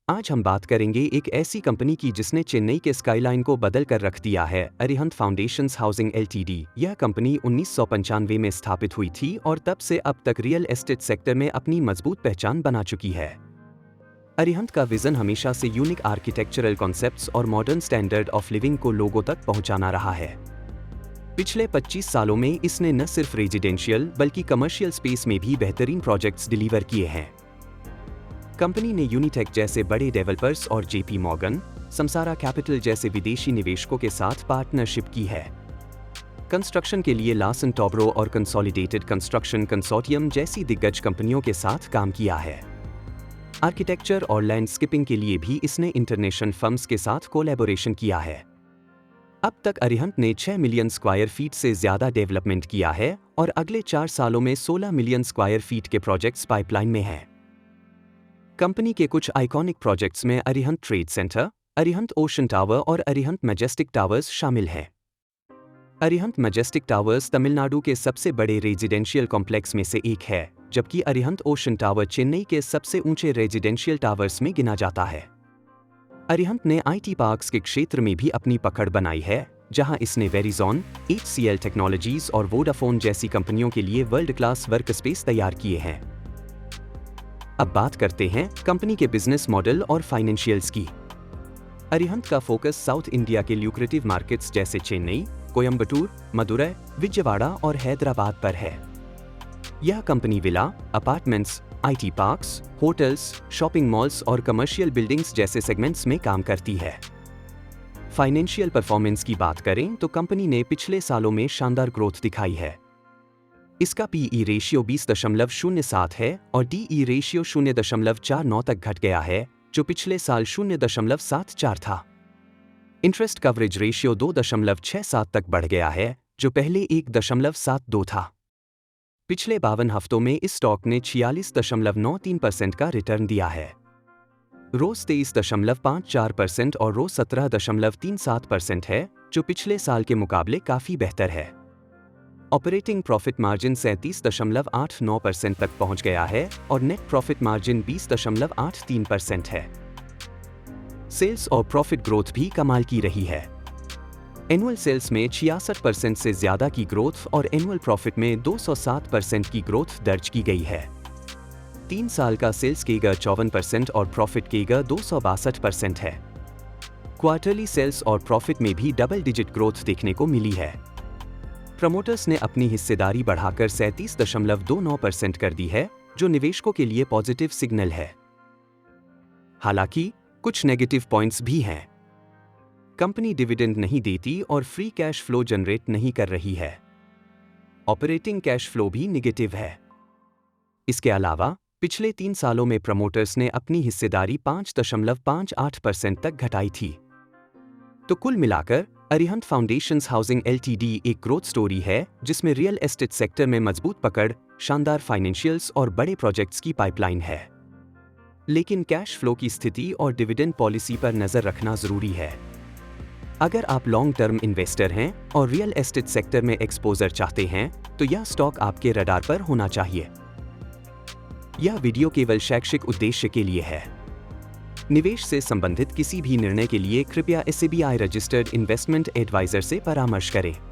आज हम बात करेंगे एक ऐसी कंपनी की जिसने चेन्नई के स्काईलाइन को बदल कर रख दिया है, अरिहंत फाउंडेशंस हाउसिंग एलटीडी। यह कंपनी 1995 में स्थापित हुई थी और तब से अब तक रियल एस्टेट सेक्टर में अपनी मजबूत पहचान बना चुकी है। अरिहंत का विजन हमेशा से यूनिक आर्किटेक्चरल कॉन्सेप्ट्स और मॉडर्न स्टैंडर्ड ऑफ लिविंग को लोगों तक पहुंचाना रहा है। पिछले 25 सालों में इसने न सिर्फ रेजिडेंशियल बल्कि कमर्शियल स्पेस में भी बेहतरीन प्रोजेक्ट्स डिलीवर किए हैं। कंपनी ने यूनिटेक जैसे बड़े डेवलपर्स और जेपी मॉर्गन, समसारा कैपिटल जैसे विदेशी निवेशकों के साथ पार्टनरशिप की है। कंस्ट्रक्शन के लिए लार्सन टोब्रो और कंसोलिडेटेड कंस्ट्रक्शन कंसोर्टियम जैसी दिग्गज कंपनियों के साथ काम किया है। आर्किटेक्चर और लैंडस्केपिंग के लिए भी इसने इंटरनेशनल फर्म्स के साथ कोलैबोरेशन किया है। अब तक अरिहंत ने 6 मिलियन स्क्वायर फीट से ज्यादा डेवलपमेंट किया है और अगले 4 सालों में 16 मिलियन स्क्वायर फीट के प्रोजेक्ट्स पाइपलाइन में हैं। कंपनी के कुछ आइकॉनिक प्रोजेक्ट्स में Arihant trade centre, Arihant ocean tower और अरिहंत मैजेस्टिक टावर्स शामिल हैं। अरिहंत मैजेस्टिक टावर्स तमिलनाडु के सबसे बड़े रेजिडेंशियल कॉम्प्लेक्स में से एक है, जबकि अरिहंत ओशन टावर चेन्नई के सबसे ऊंचे रेजिडेंशियल टावर्स में गिना जाता है। अरिहंत ने आईटी पार्क्स के क्षेत्र में भी अपनी पकड़ बनाई है, जहां इसने वेरिजॉन, HCL टेक्नोलॉजीज और वोडाफोन जैसी कंपनियों के लिए वर्ल्ड क्लास वर्क स्पेस तैयार किए हैं। अब बात करते हैं कंपनी के बिजनेस मॉडल और फाइनेंशियल्स की। अरिहंत का फोकस साउथ इंडिया के ल्यूक्रेटिव मार्केट्स जैसे चेन्नई, कोयम्बटूर, मदुरै, विजयवाड़ा और हैदराबाद पर है। यह company villa, apartments, IT parks, hotels, shopping malls और कमर्शियल बिल्डिंग्स जैसे सेगमेंट्स में काम करती है। फाइनेंशियल परफॉर्मेंस की बात करें तो कंपनी ने पिछले सालों में शानदार ग्रोथ दिखाई है। इसका PE रेशियो 20.07 है और DE रेशियो 0.49 तक घट गया है, जो पिछले साल 0.74 था। इंटरेस्ट कवरेज रेशियो 2.67 तक बढ़ गया है, जो पहले 1.72 था। पिछले 52 हफ्तों में इस स्टॉक ने 46.93% का रिटर्न दिया है। रोज 23.54% और रोज 17.37% है, जो पिछले साल के मुकाबले काफी बेहतर है। ऑपरेटिंग प्रॉफिट मार्जिन 37.89% तक पहुंच गया है और नेट प्रॉफिट मार्जिन 20.83% है। सेल्स और प्रॉफिट ग्रोथ भी कमाल की रही है। एनुअल सेल्स में 66% से ज्यादा की ग्रोथ और एनुअल प्रॉफिट में 207% की ग्रोथ दर्ज की गई है। 3 साल का सेल्स केगर 54% और प्रॉफिट केगर 262% है। क्वार्टरली सेल्स और प्रॉफिट में भी डबल डिजिट ग्रोथ देखने को मिली है। प्रमोटर्स ने अपनी हिस्सेदारी बढ़ाकर 37.29% कर दी है, जो निवेशकों के लिए पॉजिटिव सिग्नल है। हालांकि कुछ नेगेटिव पॉइंट्स भी हैं। कंपनी डिविडेंड नहीं देती और फ्री कैश फ्लो जनरेट नहीं कर रही है। ऑपरेटिंग कैश फ्लो भी नेगेटिव है। इसके अलावा पिछले 3 सालों में प्रमोटर्स ने अपनी हिस्सेदारी 5.58% तक घटाई थी। तो कुल मिलाकर अरिहंत फाउंडेशंस हाउसिंग एलटीडी एक ग्रोथ स्टोरी है, जिसमें रियल एस्टेट सेक्टर में मजबूत पकड़, शानदार फाइनेंशियल्स और बड़े प्रोजेक्ट्स की पाइपलाइन है। लेकिन कैश फ्लो की स्थिति और डिविडेंड पॉलिसी पर नजर रखना जरूरी है। अगर आप लॉन्ग टर्म इन्वेस्टर हैं और रियल एस्टेट सेक्टर में एक्सपोजर चाहते हैं, तो यह स्टॉक आपके रडार पर होना चाहिए। यह वीडियो केवल शैक्षिक उद्देश्य के लिए है। निवेश से संबंधित किसी भी निर्णय के लिए कृपया SEBI रजिस्टर्ड इन्वेस्टमेंट एडवाइजर से परामर्श करें।